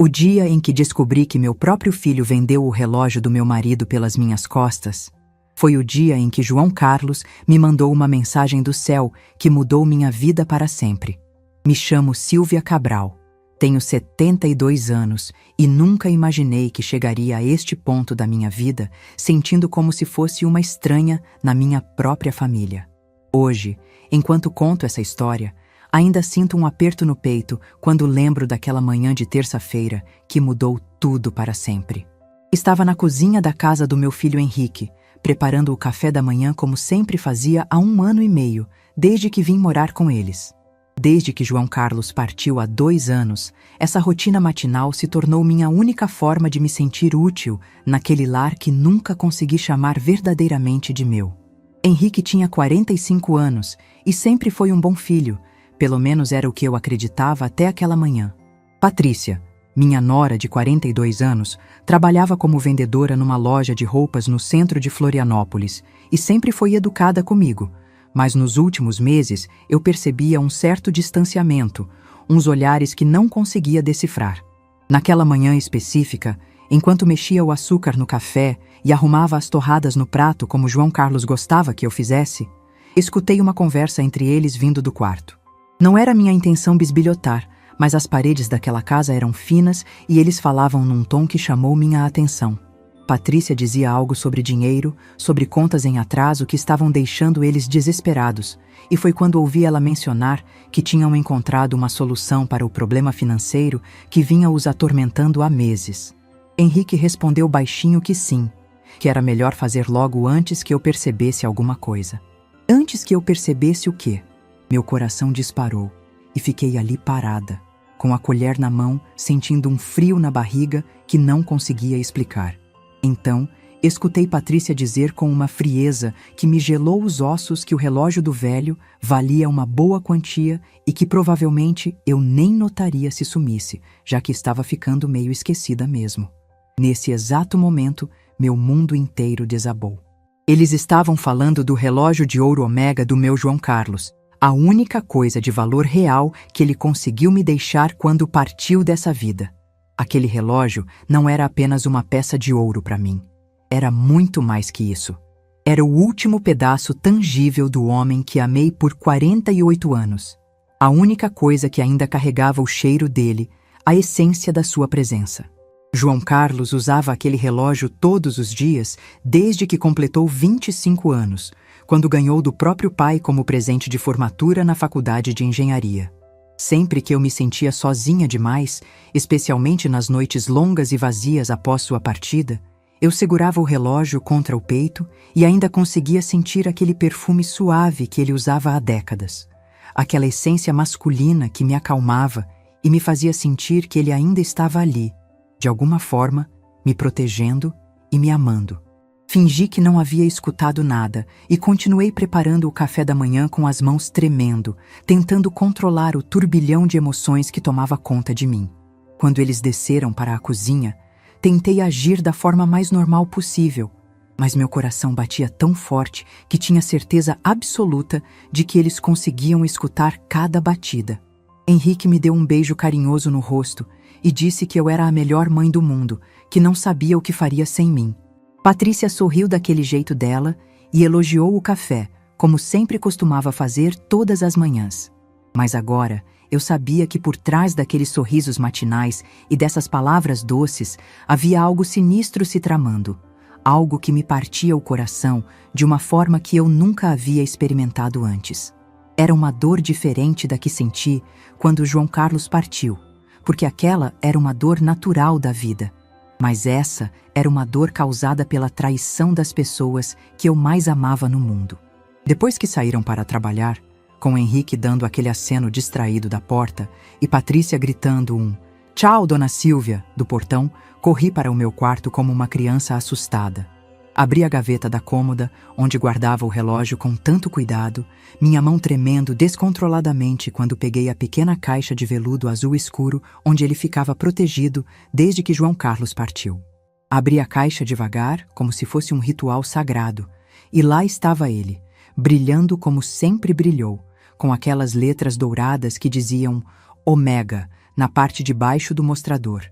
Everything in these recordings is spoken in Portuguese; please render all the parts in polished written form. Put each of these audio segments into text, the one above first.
O dia em que descobri que meu próprio filho vendeu o relógio do meu marido pelas minhas costas, foi o dia em que João Carlos me mandou uma mensagem do céu que mudou minha vida para sempre. Me chamo Silvia Cabral, tenho 72 anos e nunca imaginei que chegaria a este ponto da minha vida sentindo como se fosse uma estranha na minha própria família. Hoje, enquanto conto essa história, ainda sinto um aperto no peito quando lembro daquela manhã de terça-feira que mudou tudo para sempre. Estava na cozinha da casa do meu filho Henrique, preparando o café da manhã como sempre fazia há 1 ano e meio, desde que vim morar com eles. Desde que João Carlos partiu há 2 anos, essa rotina matinal se tornou minha única forma de me sentir útil naquele lar que nunca consegui chamar verdadeiramente de meu. Henrique tinha 45 anos e sempre foi um bom filho, pelo menos era o que eu acreditava até aquela manhã. Patrícia, minha nora de 42 anos, trabalhava como vendedora numa loja de roupas no centro de Florianópolis e sempre foi educada comigo, mas nos últimos meses eu percebia um certo distanciamento, uns olhares que não conseguia decifrar. Naquela manhã específica, enquanto mexia o açúcar no café e arrumava as torradas no prato como João Carlos gostava que eu fizesse, escutei uma conversa entre eles vindo do quarto. Não era minha intenção bisbilhotar, mas as paredes daquela casa eram finas e eles falavam num tom que chamou minha atenção. Patrícia dizia algo sobre dinheiro, sobre contas em atraso que estavam deixando eles desesperados, e foi quando ouvi ela mencionar que tinham encontrado uma solução para o problema financeiro que vinha os atormentando há meses. Henrique respondeu baixinho que sim, que era melhor fazer logo antes que eu percebesse alguma coisa. Antes que eu percebesse o quê? Meu coração disparou e fiquei ali parada, com a colher na mão, sentindo um frio na barriga que não conseguia explicar. Então, escutei Patrícia dizer com uma frieza que me gelou os ossos que o relógio do velho valia uma boa quantia e que provavelmente eu nem notaria se sumisse, já que estava ficando meio esquecida mesmo. Nesse exato momento, meu mundo inteiro desabou. Eles estavam falando do relógio de ouro Omega do meu João Carlos, a única coisa de valor real que ele conseguiu me deixar quando partiu dessa vida. Aquele relógio não era apenas uma peça de ouro para mim. Era muito mais que isso. Era o último pedaço tangível do homem que amei por 48 anos. A única coisa que ainda carregava o cheiro dele, a essência da sua presença. João Carlos usava aquele relógio todos os dias desde que completou 25 anos, quando ganhou do próprio pai como presente de formatura na faculdade de engenharia. Sempre que eu me sentia sozinha demais, especialmente nas noites longas e vazias após sua partida, eu segurava o relógio contra o peito e ainda conseguia sentir aquele perfume suave que ele usava há décadas. Aquela essência masculina que me acalmava e me fazia sentir que ele ainda estava ali, de alguma forma, me protegendo e me amando. Fingi que não havia escutado nada e continuei preparando o café da manhã com as mãos tremendo, tentando controlar o turbilhão de emoções que tomava conta de mim. Quando eles desceram para a cozinha, tentei agir da forma mais normal possível, mas meu coração batia tão forte que tinha certeza absoluta de que eles conseguiam escutar cada batida. Henrique me deu um beijo carinhoso no rosto e disse que eu era a melhor mãe do mundo, que não sabia o que faria sem mim. Patrícia sorriu daquele jeito dela e elogiou o café, como sempre costumava fazer todas as manhãs. Mas agora, eu sabia que por trás daqueles sorrisos matinais e dessas palavras doces, havia algo sinistro se tramando, algo que me partia o coração de uma forma que eu nunca havia experimentado antes. Era uma dor diferente da que senti quando João Carlos partiu, porque aquela era uma dor natural da vida. Mas essa era uma dor causada pela traição das pessoas que eu mais amava no mundo. Depois que saíram para trabalhar, com Henrique dando aquele aceno distraído da porta e Patrícia gritando um "Tchau, dona Silvia" do portão, corri para o meu quarto como uma criança assustada. Abri a gaveta da cômoda, onde guardava o relógio com tanto cuidado, minha mão tremendo descontroladamente quando peguei a pequena caixa de veludo azul escuro onde ele ficava protegido desde que João Carlos partiu. Abri a caixa devagar, como se fosse um ritual sagrado, e lá estava ele, brilhando como sempre brilhou, com aquelas letras douradas que diziam Omega na parte de baixo do mostrador.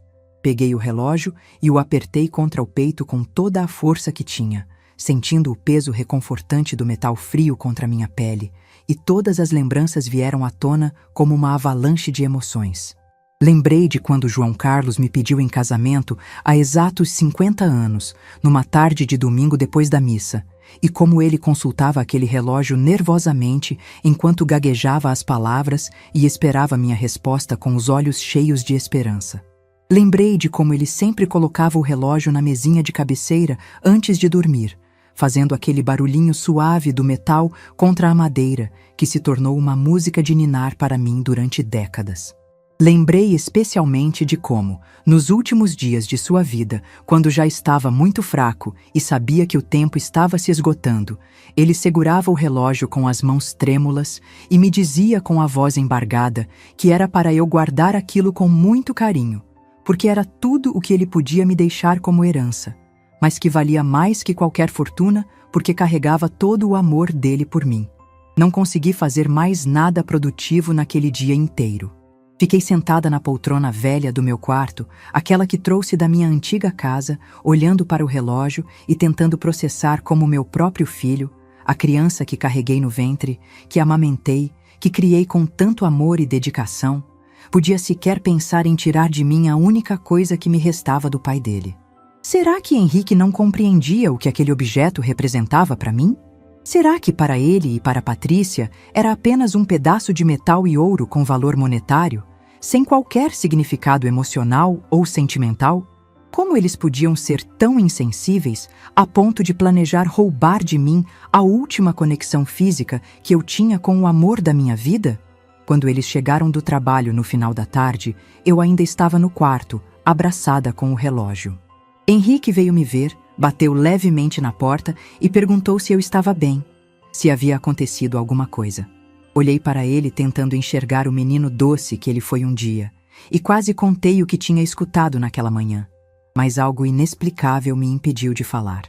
Peguei o relógio e o apertei contra o peito com toda a força que tinha, sentindo o peso reconfortante do metal frio contra minha pele, e todas as lembranças vieram à tona como uma avalanche de emoções. Lembrei de quando João Carlos me pediu em casamento há exatos 50 anos, numa tarde de domingo depois da missa, e como ele consultava aquele relógio nervosamente enquanto gaguejava as palavras e esperava minha resposta com os olhos cheios de esperança. Lembrei de como ele sempre colocava o relógio na mesinha de cabeceira antes de dormir, fazendo aquele barulhinho suave do metal contra a madeira, que se tornou uma música de ninar para mim durante décadas. Lembrei especialmente de como, nos últimos dias de sua vida, quando já estava muito fraco e sabia que o tempo estava se esgotando, ele segurava o relógio com as mãos trêmulas e me dizia com a voz embargada que era para eu guardar aquilo com muito carinho, porque era tudo o que ele podia me deixar como herança, mas que valia mais que qualquer fortuna porque carregava todo o amor dele por mim. Não consegui fazer mais nada produtivo naquele dia inteiro. Fiquei sentada na poltrona velha do meu quarto, aquela que trouxe da minha antiga casa, olhando para o relógio e tentando processar como meu próprio filho, a criança que carreguei no ventre, que amamentei, que criei com tanto amor e dedicação, podia sequer pensar em tirar de mim a única coisa que me restava do pai dele. Será que Henrique não compreendia o que aquele objeto representava para mim? Será que para ele e para Patrícia era apenas um pedaço de metal e ouro com valor monetário, sem qualquer significado emocional ou sentimental? Como eles podiam ser tão insensíveis a ponto de planejar roubar de mim a última conexão física que eu tinha com o amor da minha vida? Quando eles chegaram do trabalho no final da tarde, eu ainda estava no quarto, abraçada com o relógio. Henrique veio me ver, bateu levemente na porta e perguntou se eu estava bem, se havia acontecido alguma coisa. Olhei para ele tentando enxergar o menino doce que ele foi um dia, e quase contei o que tinha escutado naquela manhã, mas algo inexplicável me impediu de falar.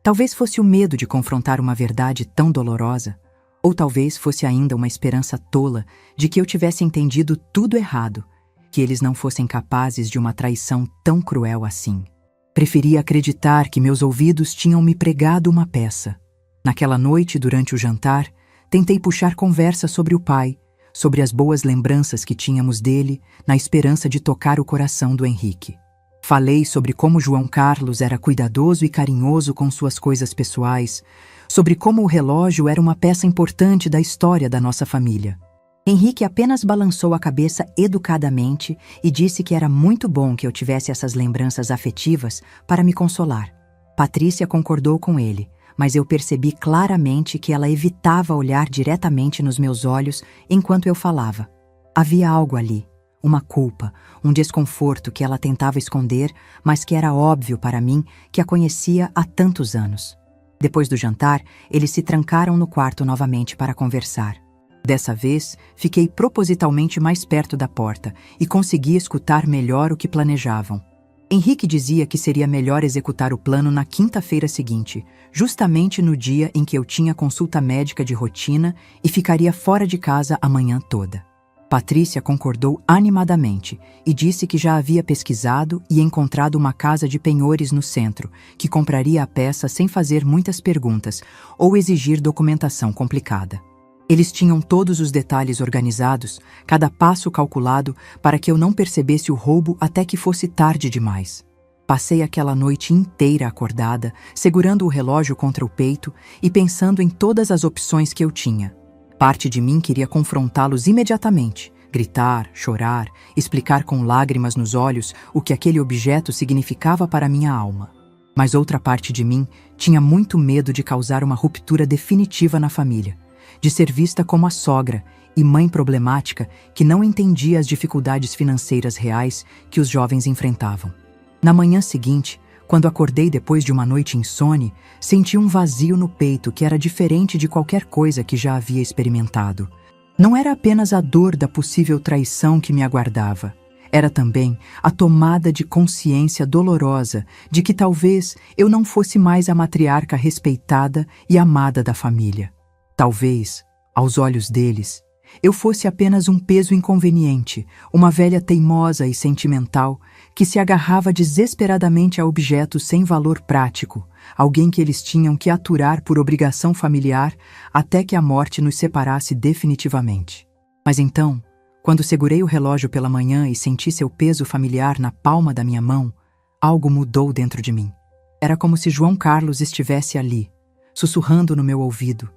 Talvez fosse o medo de confrontar uma verdade tão dolorosa, ou talvez fosse ainda uma esperança tola de que eu tivesse entendido tudo errado, que eles não fossem capazes de uma traição tão cruel assim. Preferi acreditar que meus ouvidos tinham me pregado uma peça. Naquela noite, durante o jantar, tentei puxar conversa sobre o pai, sobre as boas lembranças que tínhamos dele, na esperança de tocar o coração do Henrique. Falei sobre como João Carlos era cuidadoso e carinhoso com suas coisas pessoais, sobre como o relógio era uma peça importante da história da nossa família. Henrique apenas balançou a cabeça educadamente e disse que era muito bom que eu tivesse essas lembranças afetivas para me consolar. Patrícia concordou com ele, mas eu percebi claramente que ela evitava olhar diretamente nos meus olhos enquanto eu falava. Havia algo ali, uma culpa, um desconforto que ela tentava esconder, mas que era óbvio para mim que a conhecia há tantos anos. Depois do jantar, eles se trancaram no quarto novamente para conversar. Dessa vez, fiquei propositalmente mais perto da porta e consegui escutar melhor o que planejavam. Henrique dizia que seria melhor executar o plano na quinta-feira seguinte, justamente no dia em que eu tinha consulta médica de rotina e ficaria fora de casa a manhã toda. Patrícia concordou animadamente e disse que já havia pesquisado e encontrado uma casa de penhores no centro, que compraria a peça sem fazer muitas perguntas ou exigir documentação complicada. Eles tinham todos os detalhes organizados, cada passo calculado para que eu não percebesse o roubo até que fosse tarde demais. Passei aquela noite inteira acordada, segurando o relógio contra o peito e pensando em todas as opções que eu tinha. Parte de mim queria confrontá-los imediatamente, gritar, chorar, explicar com lágrimas nos olhos o que aquele objeto significava para minha alma. Mas outra parte de mim tinha muito medo de causar uma ruptura definitiva na família, de ser vista como a sogra e mãe problemática que não entendia as dificuldades financeiras reais que os jovens enfrentavam. Na manhã seguinte, quando acordei depois de uma noite insone, senti um vazio no peito que era diferente de qualquer coisa que já havia experimentado. Não era apenas a dor da possível traição que me aguardava. Era também a tomada de consciência dolorosa de que talvez eu não fosse mais a matriarca respeitada e amada da família. Talvez, aos olhos deles, eu fosse apenas um peso inconveniente, uma velha teimosa e sentimental que se agarrava desesperadamente a objetos sem valor prático, alguém que eles tinham que aturar por obrigação familiar até que a morte nos separasse definitivamente. Mas então, quando segurei o relógio pela manhã e senti seu peso familiar na palma da minha mão, algo mudou dentro de mim. Era como se João Carlos estivesse ali, sussurrando no meu ouvido,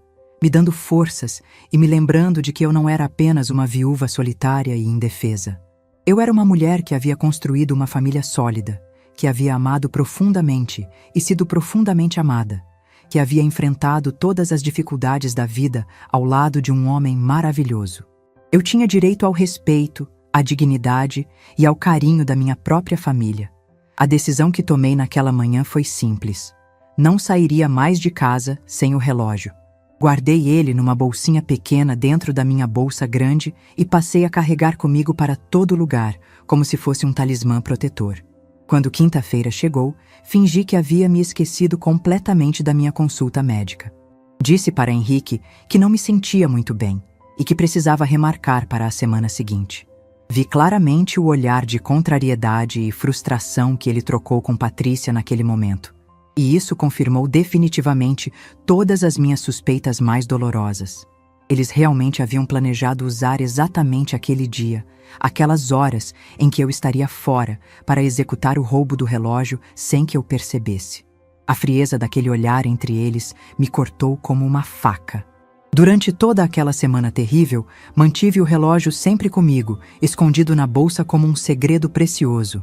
me dando forças e me lembrando de que eu não era apenas uma viúva solitária e indefesa. Eu era uma mulher que havia construído uma família sólida, que havia amado profundamente e sido profundamente amada, que havia enfrentado todas as dificuldades da vida ao lado de um homem maravilhoso. Eu tinha direito ao respeito, à dignidade e ao carinho da minha própria família. A decisão que tomei naquela manhã foi simples. Não sairia mais de casa sem o relógio. Guardei ele numa bolsinha pequena dentro da minha bolsa grande e passei a carregar comigo para todo lugar, como se fosse um talismã protetor. Quando quinta-feira chegou, fingi que havia me esquecido completamente da minha consulta médica. Disse para Henrique que não me sentia muito bem e que precisava remarcar para a semana seguinte. Vi claramente o olhar de contrariedade e frustração que ele trocou com Patrícia naquele momento. E isso confirmou definitivamente todas as minhas suspeitas mais dolorosas. Eles realmente haviam planejado usar exatamente aquele dia, aquelas horas em que eu estaria fora, para executar o roubo do relógio sem que eu percebesse. A frieza daquele olhar entre eles me cortou como uma faca. Durante toda aquela semana terrível, mantive o relógio sempre comigo, escondido na bolsa como um segredo precioso.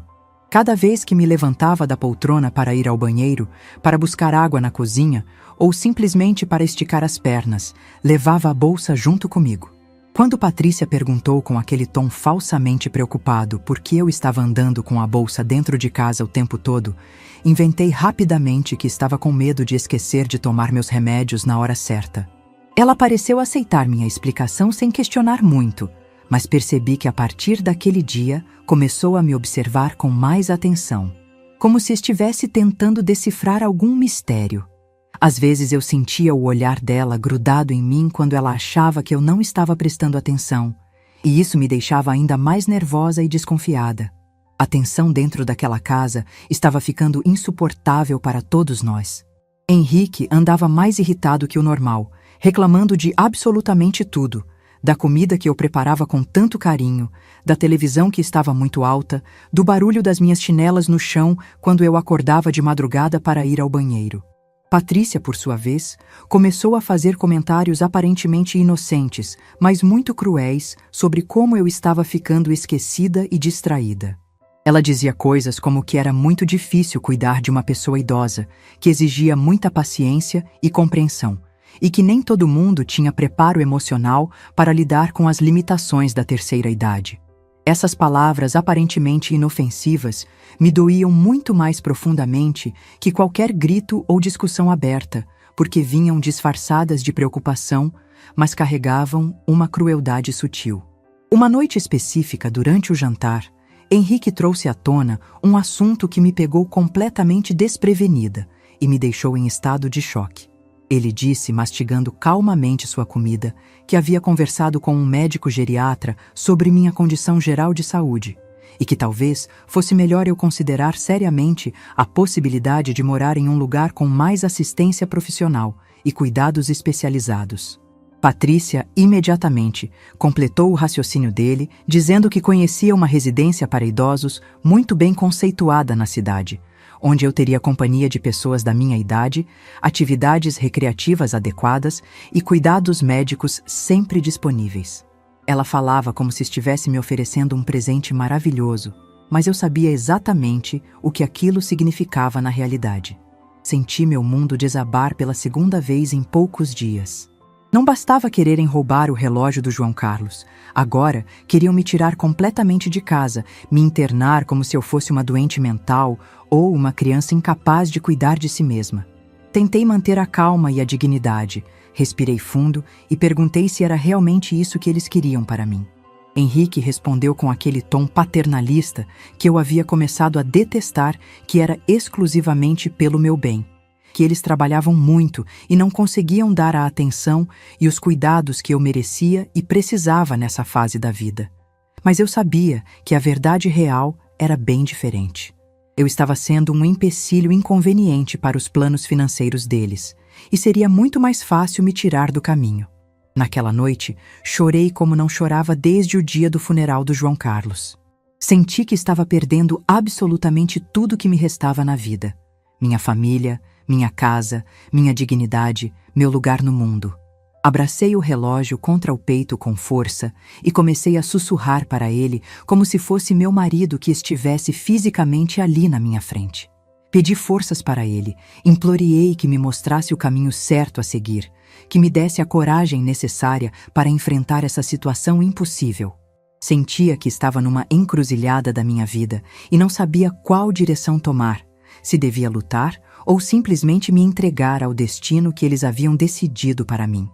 Cada vez que me levantava da poltrona para ir ao banheiro, para buscar água na cozinha, ou simplesmente para esticar as pernas, levava a bolsa junto comigo. Quando Patrícia perguntou com aquele tom falsamente preocupado por que eu estava andando com a bolsa dentro de casa o tempo todo, inventei rapidamente que estava com medo de esquecer de tomar meus remédios na hora certa. Ela pareceu aceitar minha explicação sem questionar muito, mas percebi que a partir daquele dia começou a me observar com mais atenção, como se estivesse tentando decifrar algum mistério. Às vezes eu sentia o olhar dela grudado em mim quando ela achava que eu não estava prestando atenção, e isso me deixava ainda mais nervosa e desconfiada. A tensão dentro daquela casa estava ficando insuportável para todos nós. Henrique andava mais irritado que o normal, reclamando de absolutamente tudo, da comida que eu preparava com tanto carinho, da televisão que estava muito alta, do barulho das minhas chinelas no chão quando eu acordava de madrugada para ir ao banheiro. Patrícia, por sua vez, começou a fazer comentários aparentemente inocentes, mas muito cruéis, sobre como eu estava ficando esquecida e distraída. Ela dizia coisas como que era muito difícil cuidar de uma pessoa idosa, que exigia muita paciência e compreensão, e que nem todo mundo tinha preparo emocional para lidar com as limitações da terceira idade. Essas palavras aparentemente inofensivas me doíam muito mais profundamente que qualquer grito ou discussão aberta, porque vinham disfarçadas de preocupação, mas carregavam uma crueldade sutil. Uma noite específica, durante o jantar, Henrique trouxe à tona um assunto que me pegou completamente desprevenida e me deixou em estado de choque. Ele disse, mastigando calmamente sua comida, que havia conversado com um médico geriatra sobre minha condição geral de saúde e que talvez fosse melhor eu considerar seriamente a possibilidade de morar em um lugar com mais assistência profissional e cuidados especializados. Patrícia imediatamente completou o raciocínio dele, dizendo que conhecia uma residência para idosos muito bem conceituada na cidade, onde eu teria companhia de pessoas da minha idade, atividades recreativas adequadas e cuidados médicos sempre disponíveis. Ela falava como se estivesse me oferecendo um presente maravilhoso, mas eu sabia exatamente o que aquilo significava na realidade. Senti meu mundo desabar pela segunda vez em poucos dias. Não bastava quererem roubar o relógio do João Carlos. Agora, queriam me tirar completamente de casa, me internar como se eu fosse uma doente mental ou uma criança incapaz de cuidar de si mesma. Tentei manter a calma e a dignidade, respirei fundo e perguntei se era realmente isso que eles queriam para mim. Henrique respondeu com aquele tom paternalista que eu havia começado a detestar, que era exclusivamente pelo meu bem, que eles trabalhavam muito e não conseguiam dar a atenção e os cuidados que eu merecia e precisava nessa fase da vida. Mas eu sabia que a verdade real era bem diferente. Eu estava sendo um empecilho inconveniente para os planos financeiros deles, e seria muito mais fácil me tirar do caminho. Naquela noite, chorei como não chorava desde o dia do funeral do João Carlos. Senti que estava perdendo absolutamente tudo que me restava na vida. Minha família, minha casa, minha dignidade, meu lugar no mundo. Abracei o relógio contra o peito com força e comecei a sussurrar para ele como se fosse meu marido que estivesse fisicamente ali na minha frente. Pedi forças para ele, imploreei que me mostrasse o caminho certo a seguir, que me desse a coragem necessária para enfrentar essa situação impossível. Sentia que estava numa encruzilhada da minha vida e não sabia qual direção tomar, se devia lutar ou simplesmente me entregar ao destino que eles haviam decidido para mim.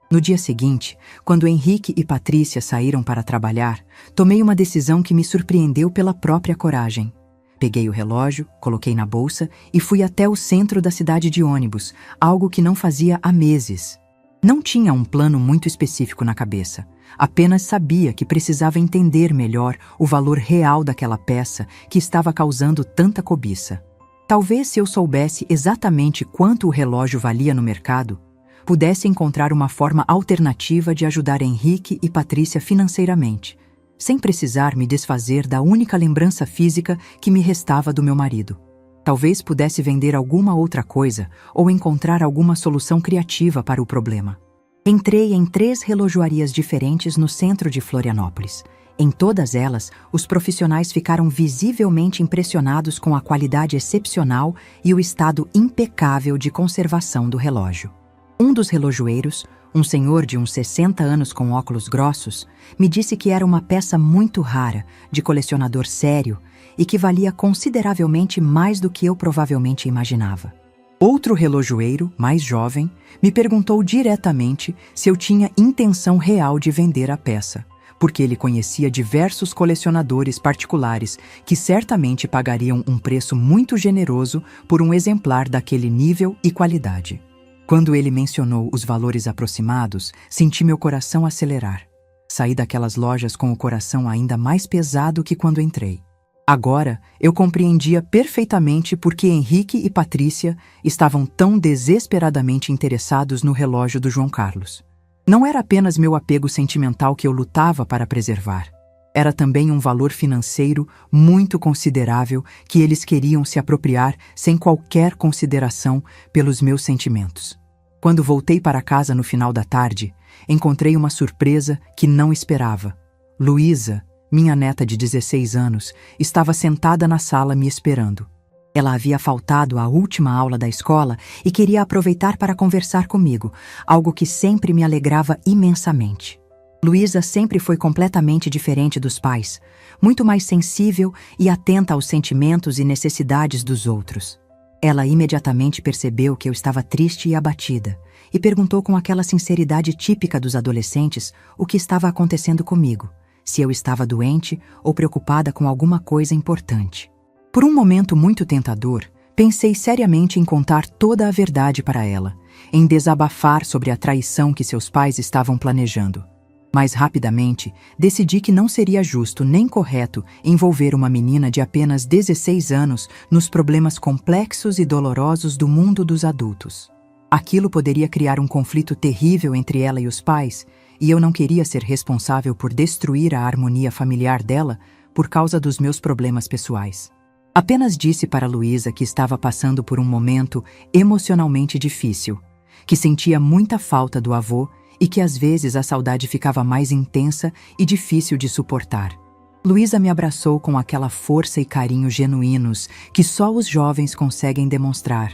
No dia seguinte, quando Henrique e Patrícia saíram para trabalhar, tomei uma decisão que me surpreendeu pela própria coragem. Peguei o relógio, coloquei na bolsa e fui até o centro da cidade de ônibus, algo que não fazia há meses. Não tinha um plano muito específico na cabeça, apenas sabia que precisava entender melhor o valor real daquela peça que estava causando tanta cobiça. Talvez se eu soubesse exatamente quanto o relógio valia no mercado, pudesse encontrar uma forma alternativa de ajudar Henrique e Patrícia financeiramente, sem precisar me desfazer da única lembrança física que me restava do meu marido. Talvez pudesse vender alguma outra coisa ou encontrar alguma solução criativa para o problema. Entrei em 3 relojoarias diferentes no centro de Florianópolis. Em todas elas, os profissionais ficaram visivelmente impressionados com a qualidade excepcional e o estado impecável de conservação do relógio. Um dos relojoeiros, um senhor de uns 60 anos com óculos grossos, me disse que era uma peça muito rara, de colecionador sério, e que valia consideravelmente mais do que eu provavelmente imaginava. Outro relojoeiro, mais jovem, me perguntou diretamente se eu tinha intenção real de vender a peça, porque ele conhecia diversos colecionadores particulares que certamente pagariam um preço muito generoso por um exemplar daquele nível e qualidade. Quando ele mencionou os valores aproximados, senti meu coração acelerar. Saí daquelas lojas com o coração ainda mais pesado que quando entrei. Agora, eu compreendia perfeitamente por que Henrique e Patrícia estavam tão desesperadamente interessados no relógio do João Carlos. Não era apenas meu apego sentimental que eu lutava para preservar. Era também um valor financeiro muito considerável que eles queriam se apropriar sem qualquer consideração pelos meus sentimentos. Quando voltei para casa no final da tarde, encontrei uma surpresa que não esperava. Luísa, minha neta de 16 anos, estava sentada na sala me esperando. Ela havia faltado à última aula da escola e queria aproveitar para conversar comigo, algo que sempre me alegrava imensamente. Luísa sempre foi completamente diferente dos pais, muito mais sensível e atenta aos sentimentos e necessidades dos outros. Ela imediatamente percebeu que eu estava triste e abatida, e perguntou com aquela sinceridade típica dos adolescentes o que estava acontecendo comigo, se eu estava doente ou preocupada com alguma coisa importante. Por um momento muito tentador, pensei seriamente em contar toda a verdade para ela, em desabafar sobre a traição que seus pais estavam planejando. Mas rapidamente, decidi que não seria justo nem correto envolver uma menina de apenas 16 anos nos problemas complexos e dolorosos do mundo dos adultos. Aquilo poderia criar um conflito terrível entre ela e os pais, e eu não queria ser responsável por destruir a harmonia familiar dela por causa dos meus problemas pessoais. Apenas disse para Luísa que estava passando por um momento emocionalmente difícil, que sentia muita falta do avô e que às vezes a saudade ficava mais intensa e difícil de suportar. Luísa me abraçou com aquela força e carinho genuínos que só os jovens conseguem demonstrar,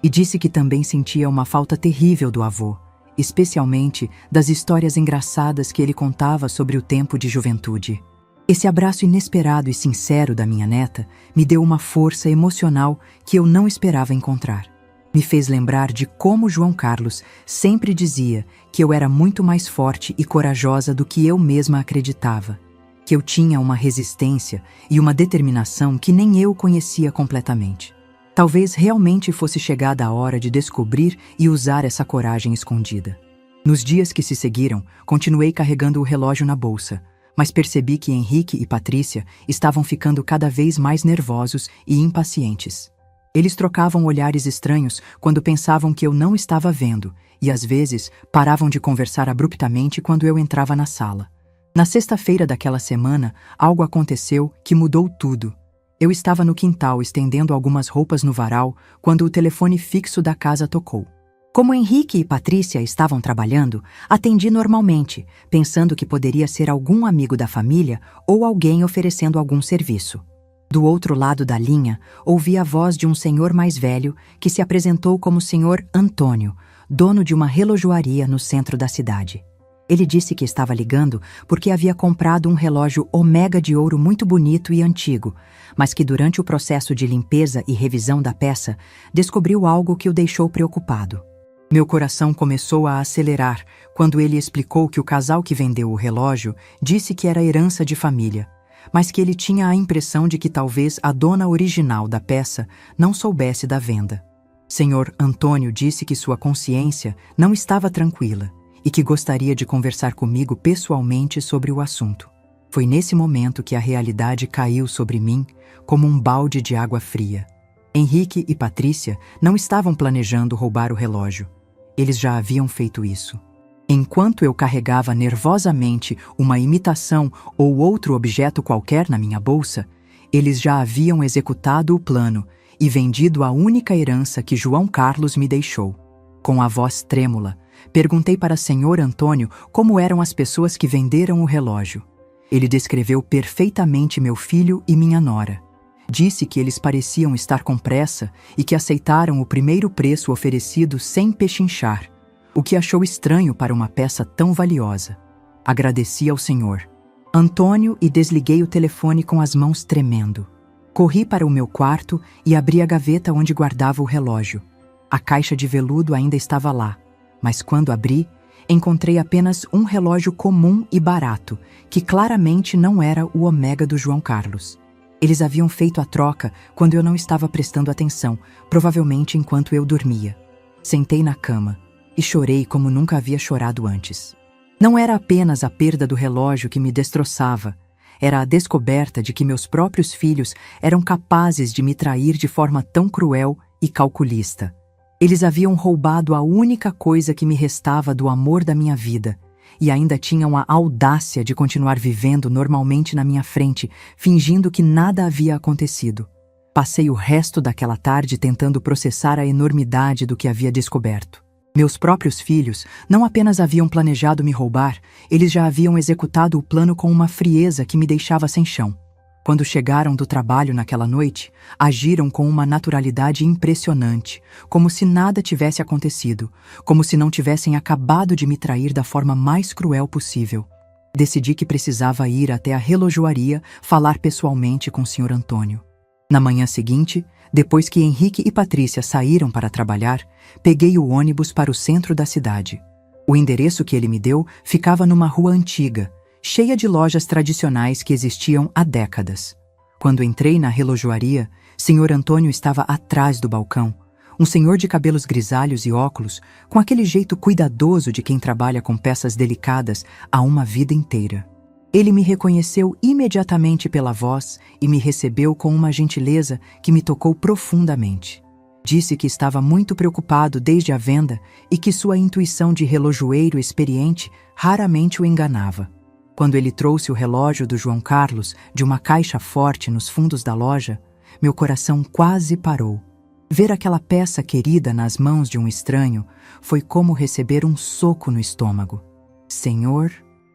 e disse que também sentia uma falta terrível do avô, especialmente das histórias engraçadas que ele contava sobre o tempo de juventude. Esse abraço inesperado e sincero da minha neta me deu uma força emocional que eu não esperava encontrar. Me fez lembrar de como João Carlos sempre dizia que eu era muito mais forte e corajosa do que eu mesma acreditava, que eu tinha uma resistência e uma determinação que nem eu conhecia completamente. Talvez realmente fosse chegada a hora de descobrir e usar essa coragem escondida. Nos dias que se seguiram, continuei carregando o relógio na bolsa, mas percebi que Henrique e Patrícia estavam ficando cada vez mais nervosos e impacientes. Eles trocavam olhares estranhos quando pensavam que eu não estava vendo e, às vezes, paravam de conversar abruptamente quando eu entrava na sala. Na sexta-feira daquela semana, algo aconteceu que mudou tudo. Eu estava no quintal estendendo algumas roupas no varal quando o telefone fixo da casa tocou. Como Henrique e Patrícia estavam trabalhando, atendi normalmente, pensando que poderia ser algum amigo da família ou alguém oferecendo algum serviço. Do outro lado da linha, ouvi a voz de um senhor mais velho que se apresentou como Sr. Antônio, dono de uma relojoaria no centro da cidade. Ele disse que estava ligando porque havia comprado um relógio Omega de ouro muito bonito e antigo, mas que durante o processo de limpeza e revisão da peça, descobriu algo que o deixou preocupado. Meu coração começou a acelerar quando ele explicou que o casal que vendeu o relógio disse que era herança de família, mas que ele tinha a impressão de que talvez a dona original da peça não soubesse da venda. Senhor Antônio disse que sua consciência não estava tranquila e que gostaria de conversar comigo pessoalmente sobre o assunto. Foi nesse momento que a realidade caiu sobre mim como um balde de água fria. Henrique e Patrícia não estavam planejando roubar o relógio. Eles já haviam feito isso. Enquanto eu carregava nervosamente uma imitação ou outro objeto qualquer na minha bolsa, eles já haviam executado o plano e vendido a única herança que João Carlos me deixou. Com a voz trêmula, perguntei para Sr. Antônio como eram as pessoas que venderam o relógio. Ele descreveu perfeitamente meu filho e minha nora. Disse que eles pareciam estar com pressa e que aceitaram o primeiro preço oferecido sem pechinchar, o que achou estranho para uma peça tão valiosa. Agradeci ao senhor Antônio e desliguei o telefone com as mãos tremendo. Corri para o meu quarto e abri a gaveta onde guardava o relógio. A caixa de veludo ainda estava lá, mas quando abri, encontrei apenas um relógio comum e barato, que claramente não era o Omega do João Carlos. Eles haviam feito a troca quando eu não estava prestando atenção, provavelmente enquanto eu dormia. Sentei na cama e chorei como nunca havia chorado antes. Não era apenas a perda do relógio que me destroçava, era a descoberta de que meus próprios filhos eram capazes de me trair de forma tão cruel e calculista. Eles haviam roubado a única coisa que me restava do amor da minha vida, e ainda tinham a audácia de continuar vivendo normalmente na minha frente, fingindo que nada havia acontecido. Passei o resto daquela tarde tentando processar a enormidade do que havia descoberto. Meus próprios filhos não apenas haviam planejado me roubar, eles já haviam executado o plano com uma frieza que me deixava sem chão. Quando chegaram do trabalho naquela noite, agiram com uma naturalidade impressionante, como se nada tivesse acontecido, como se não tivessem acabado de me trair da forma mais cruel possível. Decidi que precisava ir até a relojoaria falar pessoalmente com o Sr. Antônio. Na manhã seguinte, depois que Henrique e Patrícia saíram para trabalhar, peguei o ônibus para o centro da cidade. O endereço que ele me deu ficava numa rua antiga, cheia de lojas tradicionais que existiam há décadas. Quando entrei na relojoaria, Sr. Antônio estava atrás do balcão, um senhor de cabelos grisalhos e óculos, com aquele jeito cuidadoso de quem trabalha com peças delicadas há uma vida inteira. Ele me reconheceu imediatamente pela voz e me recebeu com uma gentileza que me tocou profundamente. Disse que estava muito preocupado desde a venda e que sua intuição de relojoeiro experiente raramente o enganava. Quando ele trouxe o relógio do João Carlos de uma caixa forte nos fundos da loja, meu coração quase parou. Ver aquela peça querida nas mãos de um estranho foi como receber um soco no estômago. Senhor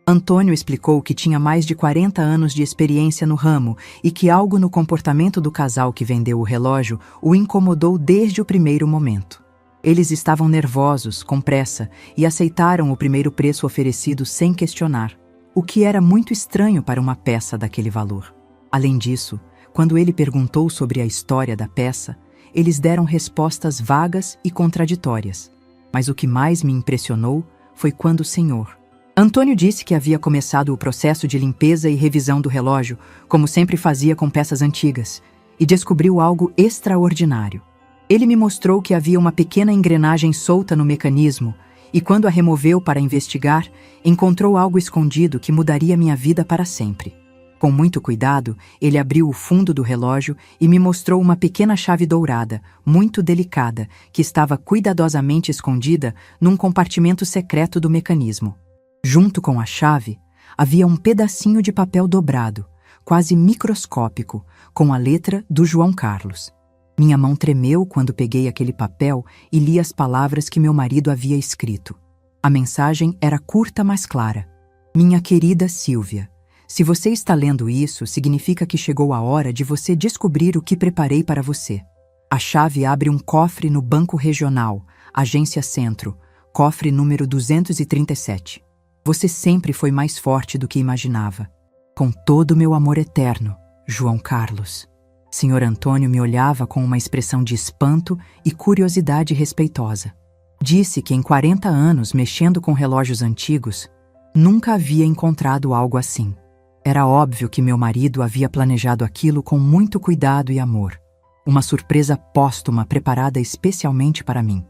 Antônio explicou que tinha mais de 40 anos de experiência no ramo e que algo no comportamento do casal que vendeu o relógio o incomodou desde o primeiro momento. Eles estavam nervosos, com pressa, e aceitaram o primeiro preço oferecido sem questionar, o que era muito estranho para uma peça daquele valor. Além disso, quando ele perguntou sobre a história da peça, eles deram respostas vagas e contraditórias. Mas o que mais me impressionou foi quando o senhor Antônio disse que havia começado o processo de limpeza e revisão do relógio, como sempre fazia com peças antigas, e descobriu algo extraordinário. Ele me mostrou que havia uma pequena engrenagem solta no mecanismo e quando a removeu para investigar, encontrou algo escondido que mudaria minha vida para sempre. Com muito cuidado, ele abriu o fundo do relógio e me mostrou uma pequena chave dourada, muito delicada, que estava cuidadosamente escondida num compartimento secreto do mecanismo. Junto com a chave, havia um pedacinho de papel dobrado, quase microscópico, com a letra do João Carlos. Minha mão tremeu quando peguei aquele papel e li as palavras que meu marido havia escrito. A mensagem era curta, mas clara. Minha querida Silvia, se você está lendo isso, significa que chegou a hora de você descobrir o que preparei para você. A chave abre um cofre no Banco Regional, Agência Centro, cofre número 237. Você sempre foi mais forte do que imaginava. Com todo o meu amor eterno, João Carlos. Senhor Antônio me olhava com uma expressão de espanto e curiosidade respeitosa. Disse que em 40 anos mexendo com relógios antigos, nunca havia encontrado algo assim. Era óbvio que meu marido havia planejado aquilo com muito cuidado e amor. Uma surpresa póstuma preparada especialmente para mim.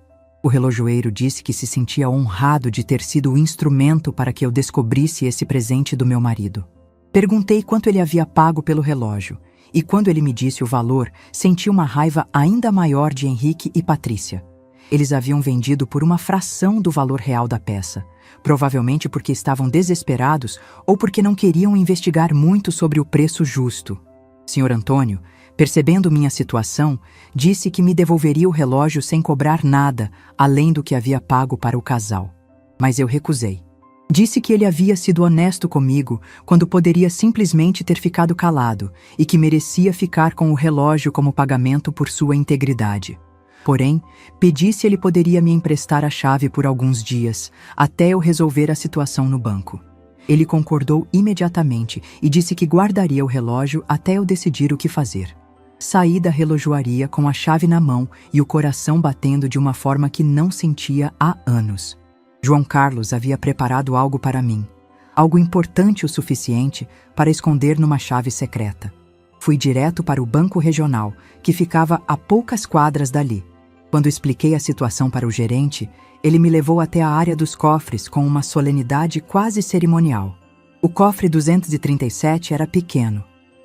O relojoeiro disse que se sentia honrado de ter sido o instrumento para que eu descobrisse esse presente do meu marido. Perguntei quanto ele havia pago pelo relógio, e quando ele me disse o valor, senti uma raiva ainda maior de Henrique e Patrícia. Eles haviam vendido por uma fração do valor real da peça, provavelmente porque estavam desesperados ou porque não queriam investigar muito sobre o preço justo. Sr. Antônio, percebendo minha situação, disse que me devolveria o relógio sem cobrar nada, além do que havia pago para o casal. Mas eu recusei. Disse que ele havia sido honesto comigo quando poderia simplesmente ter ficado calado e que merecia ficar com o relógio como pagamento por sua integridade. Porém, pedi se ele poderia me emprestar a chave por alguns dias, até eu resolver a situação no banco. Ele concordou imediatamente e disse que guardaria o relógio até eu decidir o que fazer. Saí da relojoaria com a chave na mão e o coração batendo de uma forma que não sentia há anos. João Carlos havia preparado algo para mim, algo importante o suficiente para esconder numa chave secreta. Fui direto para o Banco Regional, que ficava a poucas quadras dali. Quando expliquei a situação para o gerente, ele me levou até a área dos cofres com uma solenidade quase cerimonial. O cofre 237 era pequeno,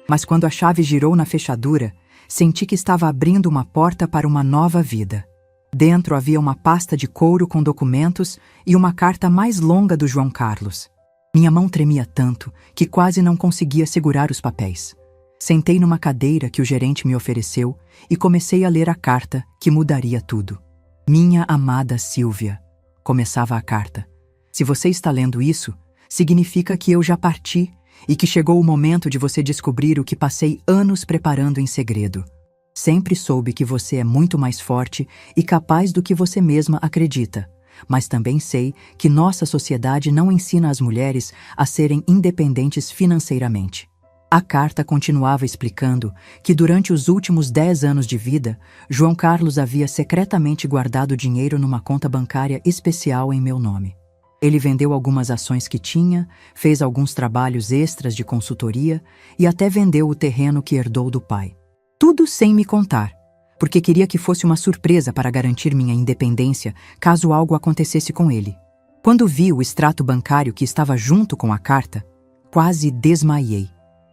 mas quando a chave girou na fechadura, senti que estava abrindo uma porta para uma nova vida. Dentro havia uma pasta de couro com documentos e uma carta mais longa do João Carlos. Minha mão tremia tanto que quase não conseguia segurar os papéis. Sentei numa cadeira que o gerente me ofereceu e comecei a ler a carta que mudaria tudo. Minha amada Silvia, começava a carta. Se você está lendo isso, significa que eu já parti e que chegou o momento de você descobrir o que passei anos preparando em segredo. Sempre soube que você é muito mais forte e capaz do que você mesma acredita, mas também sei que nossa sociedade não ensina as mulheres a serem independentes financeiramente. A carta continuava explicando que durante os últimos 10 anos de vida, João Carlos havia secretamente guardado dinheiro numa conta bancária especial em meu nome. Ele vendeu algumas ações que tinha, fez alguns trabalhos extras de consultoria e até vendeu o terreno que herdou do pai. Tudo sem me contar, porque queria que fosse uma surpresa para garantir minha independência caso algo acontecesse com ele. Quando vi o extrato bancário que estava junto com a carta, quase desmaiei.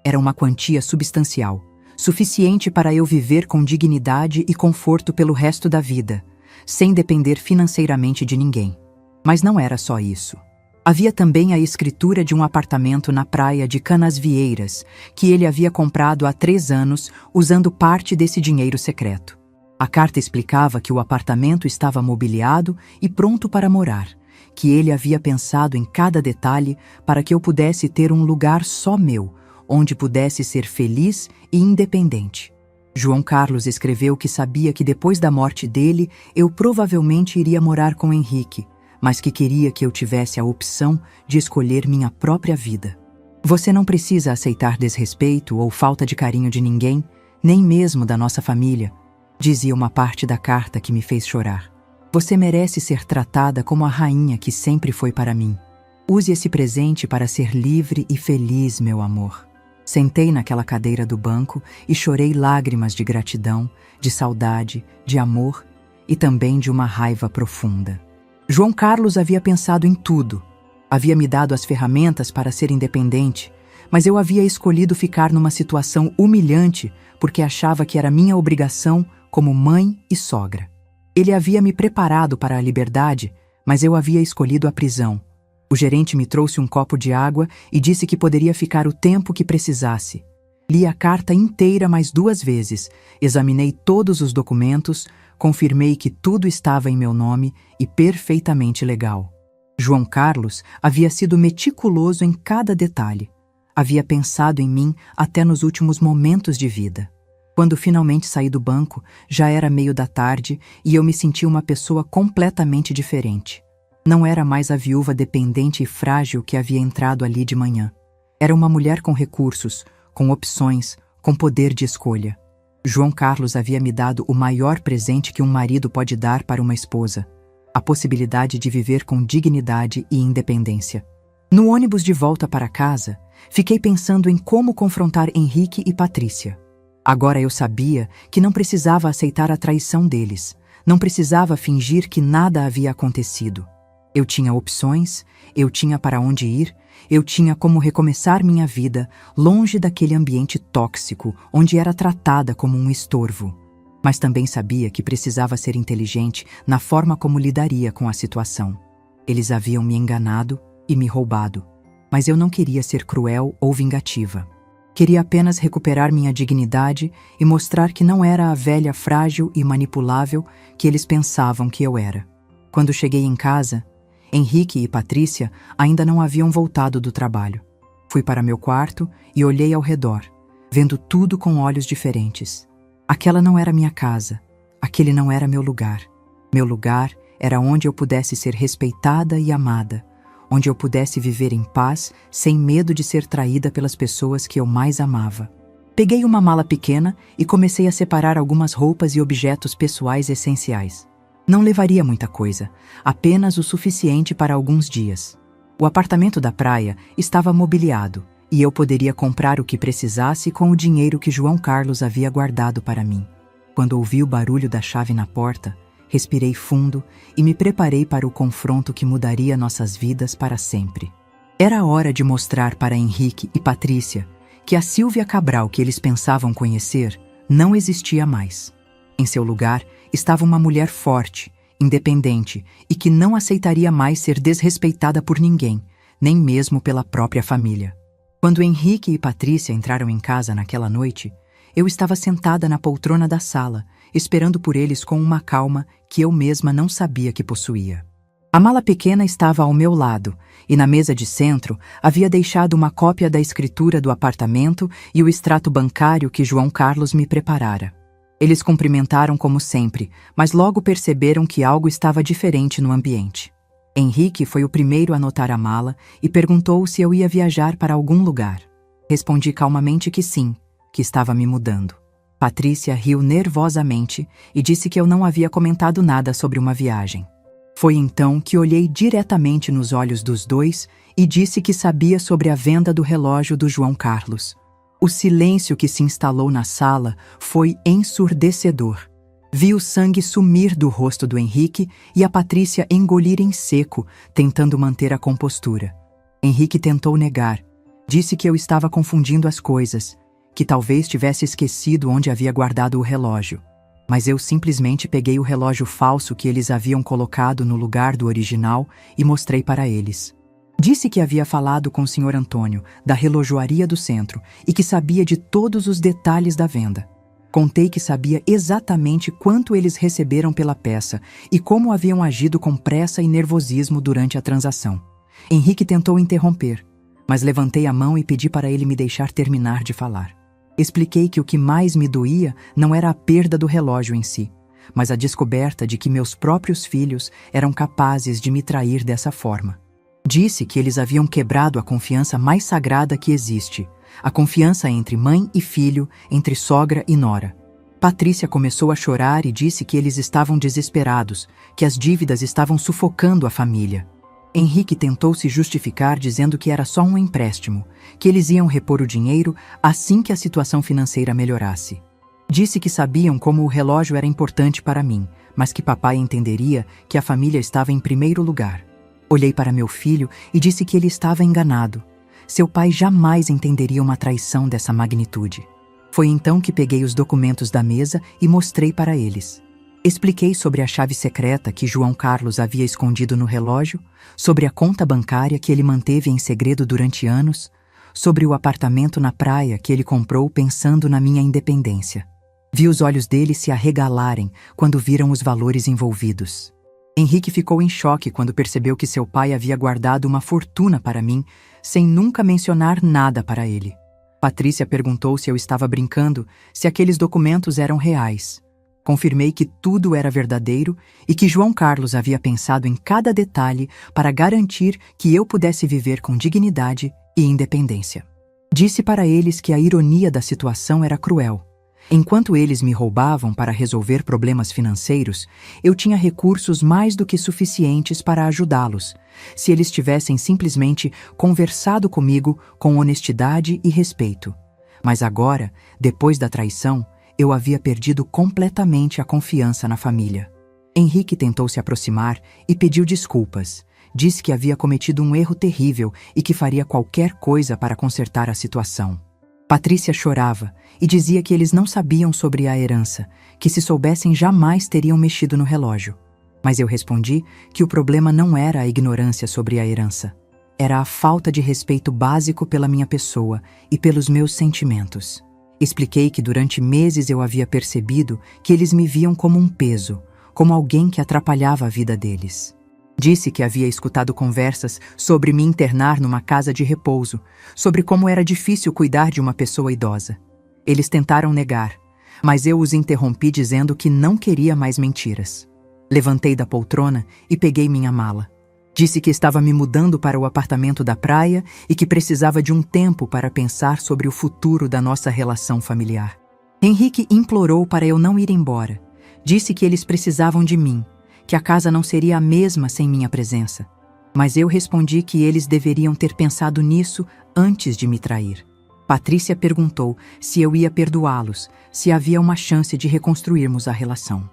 Era uma quantia substancial, suficiente para eu viver com dignidade e conforto pelo resto da vida, sem depender financeiramente de ninguém. Mas não era só isso. Havia também a escritura de um apartamento na praia de Canasvieiras, que ele havia comprado há 3 anos, usando parte desse dinheiro secreto. A carta explicava que o apartamento estava mobiliado e pronto para morar, que ele havia pensado em cada detalhe para que eu pudesse ter um lugar só meu, onde pudesse ser feliz e independente. João Carlos escreveu que sabia que depois da morte dele, eu provavelmente iria morar com Henrique, mas que queria que eu tivesse a opção de escolher minha própria vida. Você não precisa aceitar desrespeito ou falta de carinho de ninguém, nem mesmo da nossa família, dizia uma parte da carta que me fez chorar. Você merece ser tratada como a rainha que sempre foi para mim. Use esse presente para ser livre e feliz, meu amor. Sentei naquela cadeira do banco e chorei lágrimas de gratidão, de saudade, de amor e também de uma raiva profunda. João Carlos havia pensado em tudo. Havia me dado as ferramentas para ser independente, mas eu havia escolhido ficar numa situação humilhante porque achava que era minha obrigação como mãe e sogra. Ele havia me preparado para a liberdade, mas eu havia escolhido a prisão. O gerente me trouxe um copo de água e disse que poderia ficar o tempo que precisasse. Li a carta inteira mais 2 vezes, examinei todos os documentos, confirmei que tudo estava em meu nome e perfeitamente legal. João Carlos havia sido meticuloso em cada detalhe. Havia pensado em mim até nos últimos momentos de vida. Quando finalmente saí do banco, já era meio da tarde e eu me senti uma pessoa completamente diferente. Não era mais a viúva dependente e frágil que havia entrado ali de manhã. Era uma mulher com recursos, com opções, com poder de escolha. João Carlos havia me dado o maior presente que um marido pode dar para uma esposa: a possibilidade de viver com dignidade e independência. No ônibus de volta para casa, fiquei pensando em como confrontar Henrique e Patrícia. Agora eu sabia que não precisava aceitar a traição deles, não precisava fingir que nada havia acontecido. Eu tinha opções, eu tinha para onde ir, eu tinha como recomeçar minha vida longe daquele ambiente tóxico onde era tratada como um estorvo. Mas também sabia que precisava ser inteligente na forma como lidaria com a situação. Eles haviam me enganado e me roubado, mas eu não queria ser cruel ou vingativa. Queria apenas recuperar minha dignidade e mostrar que não era a velha frágil e manipulável que eles pensavam que eu era. Quando cheguei em casa, Henrique e Patrícia ainda não haviam voltado do trabalho. Fui para meu quarto e olhei ao redor, vendo tudo com olhos diferentes. Aquela não era minha casa, aquele não era meu lugar. Meu lugar era onde eu pudesse ser respeitada e amada, onde eu pudesse viver em paz, sem medo de ser traída pelas pessoas que eu mais amava. Peguei uma mala pequena e comecei a separar algumas roupas e objetos pessoais essenciais. Não levaria muita coisa, apenas o suficiente para alguns dias. O apartamento da praia estava mobiliado e eu poderia comprar o que precisasse com o dinheiro que João Carlos havia guardado para mim. Quando ouvi o barulho da chave na porta, respirei fundo e me preparei para o confronto que mudaria nossas vidas para sempre. Era hora de mostrar para Henrique e Patrícia que a Silvia Cabral que eles pensavam conhecer não existia mais. Em seu lugar estava uma mulher forte, independente e que não aceitaria mais ser desrespeitada por ninguém, nem mesmo pela própria família. Quando Henrique e Patrícia entraram em casa naquela noite, eu estava sentada na poltrona da sala, esperando por eles com uma calma que eu mesma não sabia que possuía. A mala pequena estava ao meu lado, e na mesa de centro havia deixado uma cópia da escritura do apartamento e o extrato bancário que João Carlos me preparara. Eles cumprimentaram como sempre, mas logo perceberam que algo estava diferente no ambiente. Henrique foi o primeiro a notar a mala e perguntou se eu ia viajar para algum lugar. Respondi calmamente que sim, que estava me mudando. Patrícia riu nervosamente e disse que eu não havia comentado nada sobre uma viagem. Foi então que olhei diretamente nos olhos dos dois e disse que sabia sobre a venda do relógio do João Carlos. O silêncio que se instalou na sala foi ensurdecedor. Vi o sangue sumir do rosto do Henrique e a Patrícia engolir em seco, tentando manter a compostura. Henrique tentou negar. Disse que eu estava confundindo as coisas, que talvez tivesse esquecido onde havia guardado o relógio. Mas eu simplesmente peguei o relógio falso que eles haviam colocado no lugar do original e mostrei para eles. Disse que havia falado com o Sr. Antônio, da relojoaria do centro, e que sabia de todos os detalhes da venda. Contei que sabia exatamente quanto eles receberam pela peça e como haviam agido com pressa e nervosismo durante a transação. Henrique tentou interromper, mas levantei a mão e pedi para ele me deixar terminar de falar. Expliquei que o que mais me doía não era a perda do relógio em si, mas a descoberta de que meus próprios filhos eram capazes de me trair dessa forma. Disse que eles haviam quebrado a confiança mais sagrada que existe, a confiança entre mãe e filho, entre sogra e nora. Patrícia começou a chorar e disse que eles estavam desesperados, que as dívidas estavam sufocando a família. Henrique tentou se justificar dizendo que era só um empréstimo, que eles iam repor o dinheiro assim que a situação financeira melhorasse. Disse que sabiam como o relógio era importante para mim, mas que papai entenderia que a família estava em primeiro lugar. Olhei para meu filho e disse que ele estava enganado. Seu pai jamais entenderia uma traição dessa magnitude. Foi então que peguei os documentos da mesa e mostrei para eles. Expliquei sobre a chave secreta que João Carlos havia escondido no relógio, sobre a conta bancária que ele manteve em segredo durante anos, sobre o apartamento na praia que ele comprou pensando na minha independência. Vi os olhos dele se arregalarem quando viram os valores envolvidos. Henrique ficou em choque quando percebeu que seu pai havia guardado uma fortuna para mim, sem nunca mencionar nada para ele. Patrícia perguntou se eu estava brincando, se aqueles documentos eram reais. Confirmei que tudo era verdadeiro e que João Carlos havia pensado em cada detalhe para garantir que eu pudesse viver com dignidade e independência. Disse para eles que a ironia da situação era cruel. Enquanto eles me roubavam para resolver problemas financeiros, eu tinha recursos mais do que suficientes para ajudá-los, se eles tivessem simplesmente conversado comigo com honestidade e respeito. Mas agora, depois da traição, eu havia perdido completamente a confiança na família. Henrique tentou se aproximar e pediu desculpas. Disse que havia cometido um erro terrível e que faria qualquer coisa para consertar a situação. Patrícia chorava e dizia que eles não sabiam sobre a herança, que se soubessem jamais teriam mexido no relógio. Mas eu respondi que o problema não era a ignorância sobre a herança. Era a falta de respeito básico pela minha pessoa e pelos meus sentimentos. Expliquei que durante meses eu havia percebido que eles me viam como um peso, como alguém que atrapalhava a vida deles. Disse que havia escutado conversas sobre me internar numa casa de repouso, sobre como era difícil cuidar de uma pessoa idosa. Eles tentaram negar, mas eu os interrompi dizendo que não queria mais mentiras. Levantei da poltrona e peguei minha mala. Disse que estava me mudando para o apartamento da praia e que precisava de um tempo para pensar sobre o futuro da nossa relação familiar. Henrique implorou para eu não ir embora. Disse que eles precisavam de mim, que a casa não seria a mesma sem minha presença. Mas eu respondi que eles deveriam ter pensado nisso antes de me trair. Patrícia perguntou se eu ia perdoá-los, se havia uma chance de reconstruirmos a relação.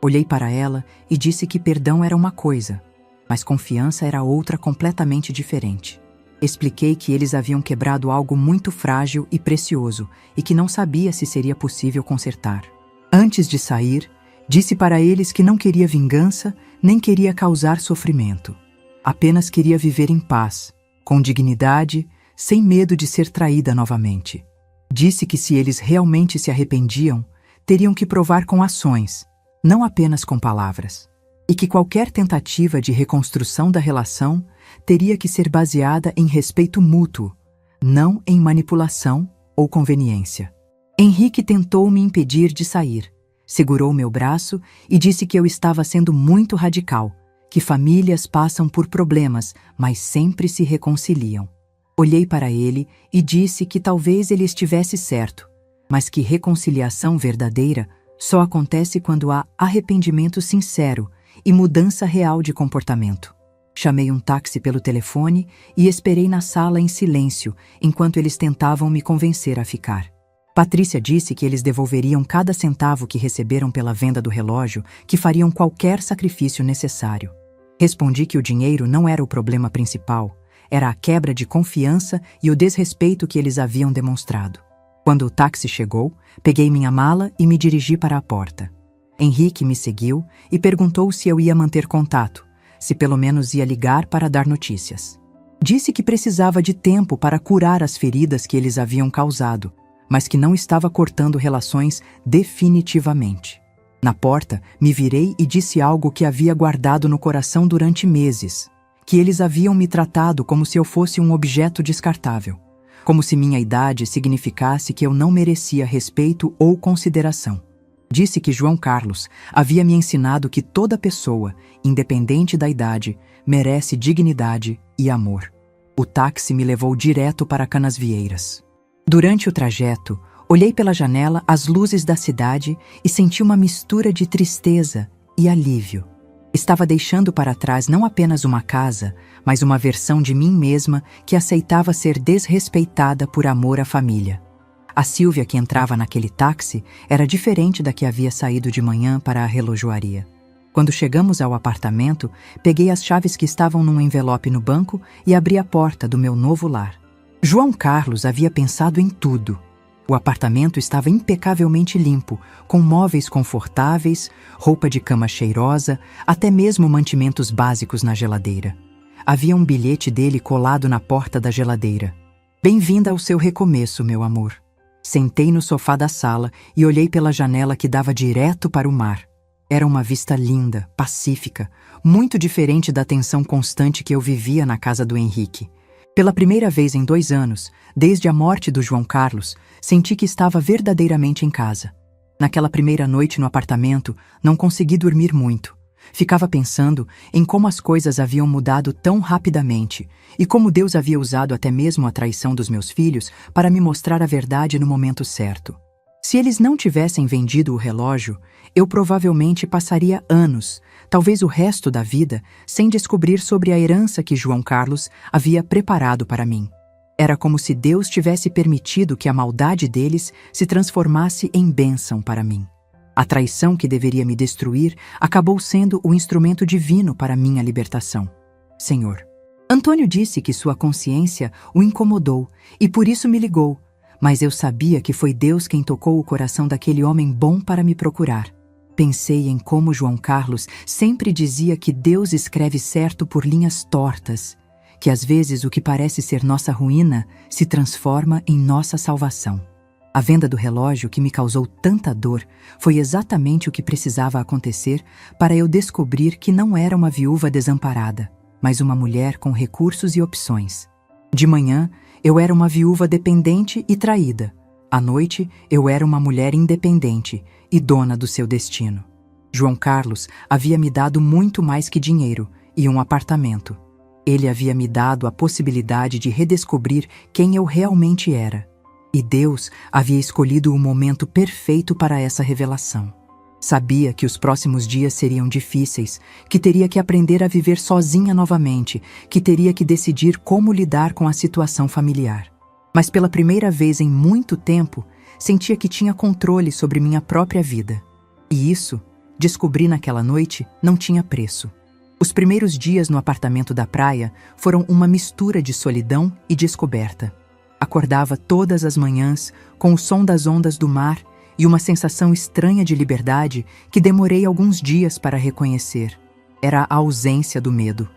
Olhei para ela e disse que perdão era uma coisa, mas confiança era outra completamente diferente. Expliquei que eles haviam quebrado algo muito frágil e precioso e que não sabia se seria possível consertar. Antes de sair, disse para eles que não queria vingança nem queria causar sofrimento. Apenas queria viver em paz, com dignidade, sem medo de ser traída novamente. Disse que se eles realmente se arrependiam, teriam que provar com ações, não apenas com palavras. E que qualquer tentativa de reconstrução da relação teria que ser baseada em respeito mútuo, não em manipulação ou conveniência. Henrique tentou me impedir de sair. Segurou meu braço e disse que eu estava sendo muito radical, que famílias passam por problemas, mas sempre se reconciliam. Olhei para ele e disse que talvez ele estivesse certo, mas que reconciliação verdadeira só acontece quando há arrependimento sincero e mudança real de comportamento. Chamei um táxi pelo telefone e esperei na sala em silêncio enquanto eles tentavam me convencer a ficar. Patrícia disse que eles devolveriam cada centavo que receberam pela venda do relógio, que fariam qualquer sacrifício necessário. Respondi que o dinheiro não era o problema principal, era a quebra de confiança e o desrespeito que eles haviam demonstrado. Quando o táxi chegou, peguei minha mala e me dirigi para a porta. Henrique me seguiu e perguntou se eu ia manter contato, se pelo menos ia ligar para dar notícias. Disse que precisava de tempo para curar as feridas que eles haviam causado, mas que não estava cortando relações definitivamente. Na porta, me virei e disse algo que havia guardado no coração durante meses, que eles haviam me tratado como se eu fosse um objeto descartável, como se minha idade significasse que eu não merecia respeito ou consideração. Disse que João Carlos havia me ensinado que toda pessoa, independente da idade, merece dignidade e amor. O táxi me levou direto para Canasvieiras. Durante o trajeto, olhei pela janela as luzes da cidade e senti uma mistura de tristeza e alívio. Estava deixando para trás não apenas uma casa, mas uma versão de mim mesma que aceitava ser desrespeitada por amor à família. A Sílvia que entrava naquele táxi era diferente da que havia saído de manhã para a relojoaria. Quando chegamos ao apartamento, peguei as chaves que estavam num envelope no banco e abri a porta do meu novo lar. João Carlos havia pensado em tudo. O apartamento estava impecavelmente limpo, com móveis confortáveis, roupa de cama cheirosa, até mesmo mantimentos básicos na geladeira. Havia um bilhete dele colado na porta da geladeira. Bem-vinda ao seu recomeço, meu amor. Sentei no sofá da sala e olhei pela janela que dava direto para o mar. Era uma vista linda, pacífica, muito diferente da tensão constante que eu vivia na casa do Henrique. Pela primeira vez em 2 anos, desde a morte do João Carlos, senti que estava verdadeiramente em casa. Naquela primeira noite no apartamento, não consegui dormir muito. Ficava pensando em como as coisas haviam mudado tão rapidamente e como Deus havia usado até mesmo a traição dos meus filhos para me mostrar a verdade no momento certo. Se eles não tivessem vendido o relógio, eu provavelmente passaria anos, talvez o resto da vida, sem descobrir sobre a herança que João Carlos havia preparado para mim. Era como se Deus tivesse permitido que a maldade deles se transformasse em bênção para mim. A traição que deveria me destruir acabou sendo o instrumento divino para minha libertação. Senhor, Antônio disse que sua consciência o incomodou e por isso me ligou, mas eu sabia que foi Deus quem tocou o coração daquele homem bom para me procurar. Pensei em como João Carlos sempre dizia que Deus escreve certo por linhas tortas, que às vezes o que parece ser nossa ruína se transforma em nossa salvação. A venda do relógio que me causou tanta dor foi exatamente o que precisava acontecer para eu descobrir que não era uma viúva desamparada, mas uma mulher com recursos e opções. De manhã, eu era uma viúva dependente e traída. À noite, eu era uma mulher independente e dona do seu destino. João Carlos havia me dado muito mais que dinheiro e um apartamento. Ele havia me dado a possibilidade de redescobrir quem eu realmente era. E Deus havia escolhido o momento perfeito para essa revelação. Sabia que os próximos dias seriam difíceis, que teria que aprender a viver sozinha novamente, que teria que decidir como lidar com a situação familiar. Mas pela primeira vez em muito tempo, sentia que tinha controle sobre minha própria vida. E isso, descobri naquela noite, não tinha preço. Os primeiros dias no apartamento da praia foram uma mistura de solidão e descoberta. Acordava todas as manhãs com o som das ondas do mar e uma sensação estranha de liberdade que demorei alguns dias para reconhecer. Era a ausência do medo.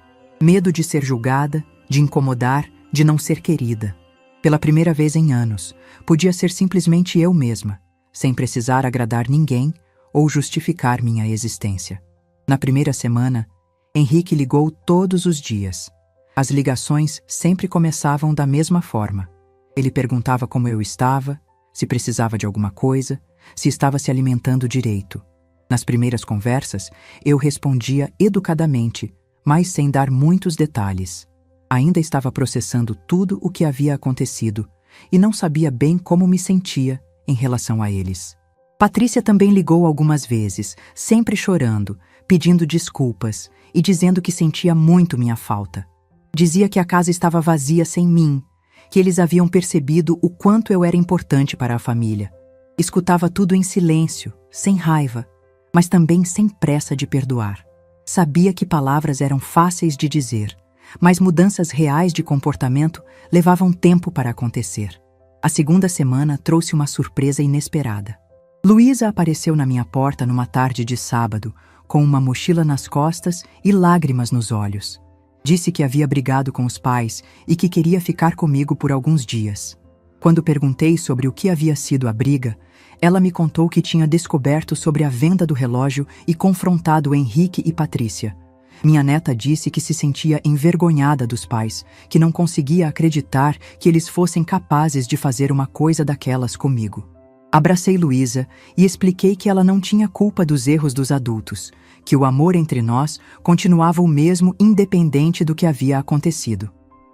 Medo de ser julgada, de incomodar, de não ser querida. Pela primeira vez em anos, podia ser simplesmente eu mesma, sem precisar agradar ninguém ou justificar minha existência. Na primeira semana, Henrique ligou todos os dias. As ligações sempre começavam da mesma forma. Ele perguntava como eu estava, se precisava de alguma coisa, se estava se alimentando direito. Nas primeiras conversas, eu respondia educadamente, mas sem dar muitos detalhes. Ainda estava processando tudo o que havia acontecido e não sabia bem como me sentia em relação a eles. Patrícia também ligou algumas vezes, sempre chorando, pedindo desculpas e dizendo que sentia muito minha falta. Dizia que a casa estava vazia sem mim, que eles haviam percebido o quanto eu era importante para a família. Escutava tudo em silêncio, sem raiva, mas também sem pressa de perdoar. Sabia que palavras eram fáceis de dizer, mas mudanças reais de comportamento levavam tempo para acontecer. A segunda semana trouxe uma surpresa inesperada. Luísa apareceu na minha porta numa tarde de sábado, com uma mochila nas costas e lágrimas nos olhos. Disse que havia brigado com os pais e que queria ficar comigo por alguns dias. Quando perguntei sobre o que havia sido a briga, ela me contou que tinha descoberto sobre a venda do relógio e confrontado Henrique e Patrícia. Minha neta disse que se sentia envergonhada dos pais, que não conseguia acreditar que eles fossem capazes de fazer uma coisa daquelas comigo. Abracei Luísa e expliquei que ela não tinha culpa dos erros dos adultos, que o amor entre nós continuava o mesmo independente do que havia acontecido.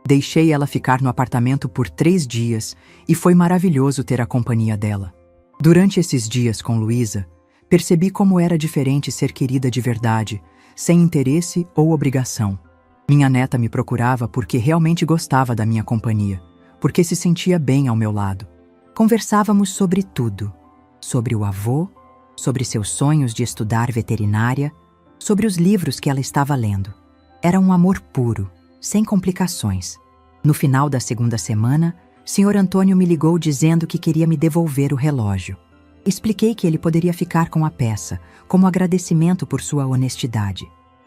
Deixei ela ficar no apartamento por 3 dias e foi maravilhoso ter a companhia dela. Durante esses dias com Luísa, percebi como era diferente ser querida de verdade, sem interesse ou obrigação. Minha neta me procurava porque realmente gostava da minha companhia, porque se sentia bem ao meu lado. Conversávamos sobre tudo, sobre o avô, sobre seus sonhos de estudar veterinária, sobre os livros que ela estava lendo. Era um amor puro, sem complicações. No final da segunda semana, Sr. Antônio me ligou dizendo que queria me devolver o relógio. Expliquei que ele poderia ficar com a peça, como agradecimento por sua honestidade.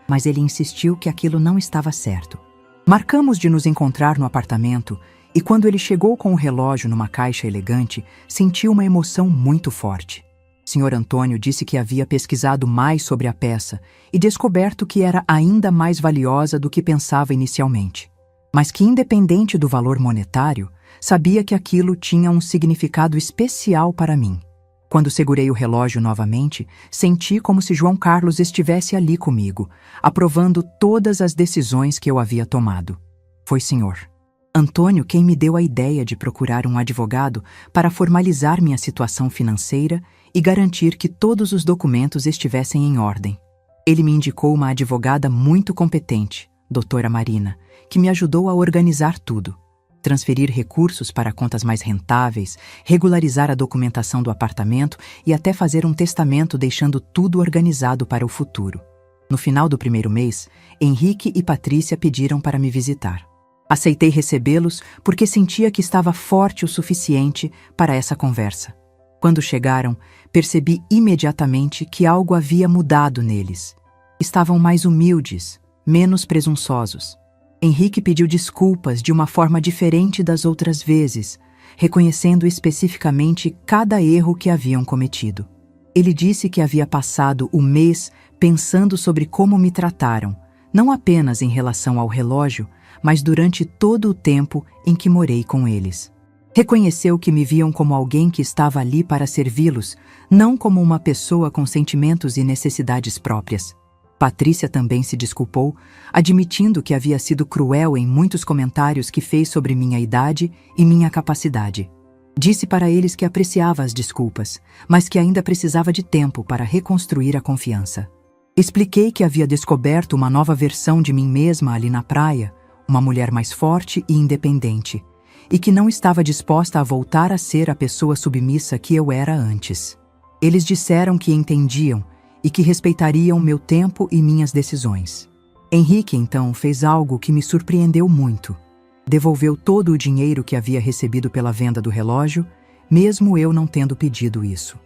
Mas ele insistiu que aquilo não estava certo. Marcamos de nos encontrar no apartamento e quando ele chegou com o relógio numa caixa elegante, senti uma emoção muito forte. Sr. Antônio disse que havia pesquisado mais sobre a peça e descoberto que era ainda mais valiosa do que pensava inicialmente. Mas que, independente do valor monetário, sabia que aquilo tinha um significado especial para mim. Quando segurei o relógio novamente, senti como se João Carlos estivesse ali comigo, aprovando todas as decisões que eu havia tomado. Foi Sr. Antônio quem me deu a ideia de procurar um advogado para formalizar minha situação financeira e garantir que todos os documentos estivessem em ordem. Ele me indicou uma advogada muito competente, doutora Marina, que me ajudou a organizar tudo. Transferir recursos para contas mais rentáveis, regularizar a documentação do apartamento e até fazer um testamento deixando tudo organizado para o futuro. No final do primeiro mês, Henrique e Patrícia pediram para me visitar. Aceitei recebê-los porque sentia que estava forte o suficiente para essa conversa. Quando chegaram, percebi imediatamente que algo havia mudado neles. Estavam mais humildes, menos presunçosos. Henrique pediu desculpas de uma forma diferente das outras vezes, reconhecendo especificamente cada erro que haviam cometido. Ele disse que havia passado o mês pensando sobre como me trataram, não apenas em relação ao relógio, mas durante todo o tempo em que morei com eles. Reconheceu que me viam como alguém que estava ali para servi-los, não como uma pessoa com sentimentos e necessidades próprias. Patrícia também se desculpou, admitindo que havia sido cruel em muitos comentários que fez sobre minha idade e minha capacidade. Disse para eles que apreciava as desculpas, mas que ainda precisava de tempo para reconstruir a confiança. Expliquei que havia descoberto uma nova versão de mim mesma ali na praia, uma mulher mais forte e independente, e que não estava disposta a voltar a ser a pessoa submissa que eu era antes. Eles disseram que entendiam e que respeitariam meu tempo e minhas decisões. Henrique, então, fez algo que me surpreendeu muito. Devolveu todo o dinheiro que havia recebido pela venda do relógio, mesmo eu não tendo pedido isso.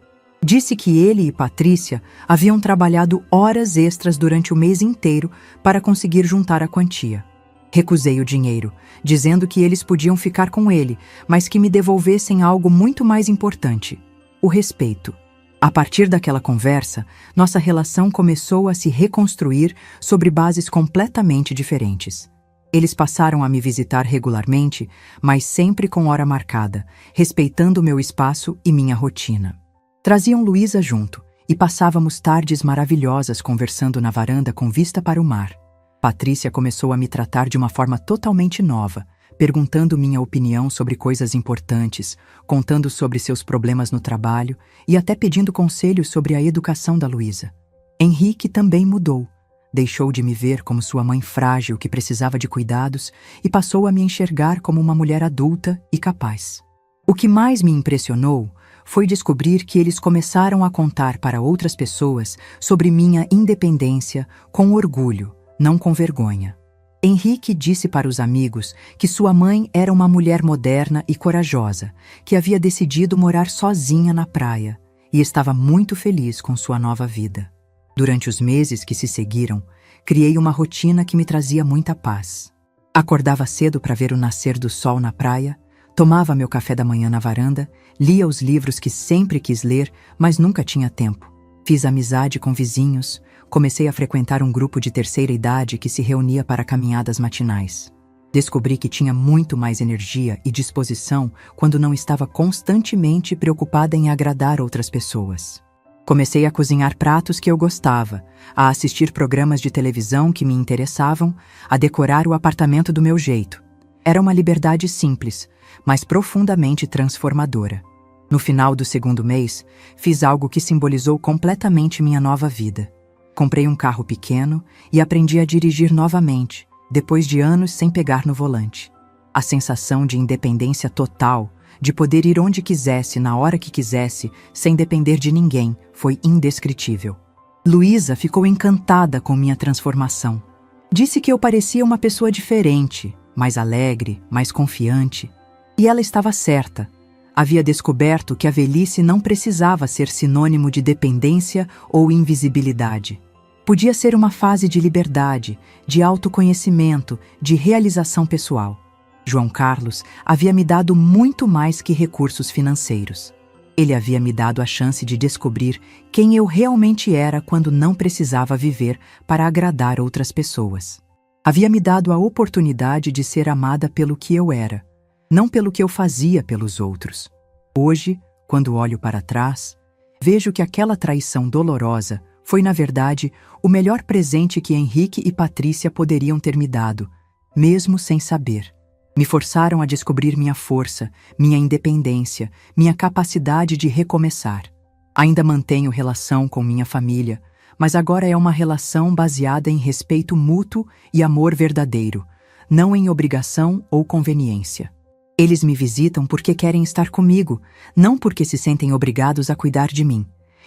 Disse que ele e Patrícia haviam trabalhado horas extras durante o mês inteiro para conseguir juntar a quantia. Recusei o dinheiro, dizendo que eles podiam ficar com ele, mas que me devolvessem algo muito mais importante: o respeito. A partir daquela conversa, nossa relação começou a se reconstruir sobre bases completamente diferentes. Eles passaram a me visitar regularmente, mas sempre com hora marcada, respeitando meu espaço e minha rotina. Traziam Luísa junto e passávamos tardes maravilhosas conversando na varanda com vista para o mar. Patrícia começou a me tratar de uma forma totalmente nova, perguntando minha opinião sobre coisas importantes, contando sobre seus problemas no trabalho e até pedindo conselhos sobre a educação da Luísa. Henrique também mudou. Deixou de me ver como sua mãe frágil que precisava de cuidados e passou a me enxergar como uma mulher adulta e capaz. O que mais me impressionou foi descobrir que eles começaram a contar para outras pessoas sobre minha independência com orgulho, não com vergonha. Henrique disse para os amigos que sua mãe era uma mulher moderna e corajosa, que havia decidido morar sozinha na praia e estava muito feliz com sua nova vida. Durante os meses que se seguiram, criei uma rotina que me trazia muita paz. Acordava cedo para ver o nascer do sol na praia, tomava meu café da manhã na varanda, lia os livros que sempre quis ler, mas nunca tinha tempo. Fiz amizade com vizinhos, comecei a frequentar um grupo de terceira idade que se reunia para caminhadas matinais. Descobri que tinha muito mais energia e disposição quando não estava constantemente preocupada em agradar outras pessoas. Comecei a cozinhar pratos que eu gostava, a assistir programas de televisão que me interessavam, a decorar o apartamento do meu jeito. Era uma liberdade simples, mas profundamente transformadora. No final do segundo mês, fiz algo que simbolizou completamente minha nova vida. Comprei um carro pequeno e aprendi a dirigir novamente, depois de anos sem pegar no volante. A sensação de independência total, de poder ir onde quisesse, na hora que quisesse, sem depender de ninguém, foi indescritível. Luísa ficou encantada com minha transformação. Disse que eu parecia uma pessoa diferente, mais alegre, mais confiante. E ela estava certa. Havia descoberto que a velhice não precisava ser sinônimo de dependência ou invisibilidade. Podia ser uma fase de liberdade, de autoconhecimento, de realização pessoal. João Carlos havia me dado muito mais que recursos financeiros. Ele havia me dado a chance de descobrir quem eu realmente era quando não precisava viver para agradar outras pessoas. Havia me dado a oportunidade de ser amada pelo que eu era, não pelo que eu fazia pelos outros. Hoje, quando olho para trás, vejo que aquela traição dolorosa foi, na verdade, o melhor presente que Henrique e Patrícia poderiam ter me dado, mesmo sem saber. Me forçaram a descobrir minha força, minha independência, minha capacidade de recomeçar. Ainda mantenho relação com minha família, mas agora é uma relação baseada em respeito mútuo e amor verdadeiro, não em obrigação ou conveniência. Eles me visitam porque querem estar comigo, não porque se sentem obrigados a cuidar de mim.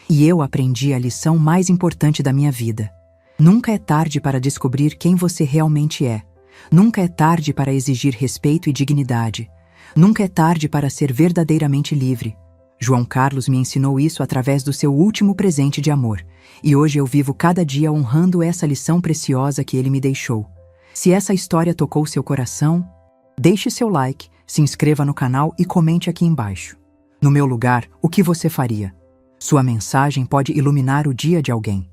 E eu aprendi a lição mais importante da minha vida. Nunca é tarde para descobrir quem você realmente é. Nunca é tarde para exigir respeito e dignidade. Nunca é tarde para ser verdadeiramente livre. João Carlos me ensinou isso através do seu último presente de amor, e hoje eu vivo cada dia honrando essa lição preciosa que ele me deixou. Se essa história tocou seu coração, deixe seu like, se inscreva no canal e comente aqui embaixo. No meu lugar, o que você faria? Sua mensagem pode iluminar o dia de alguém.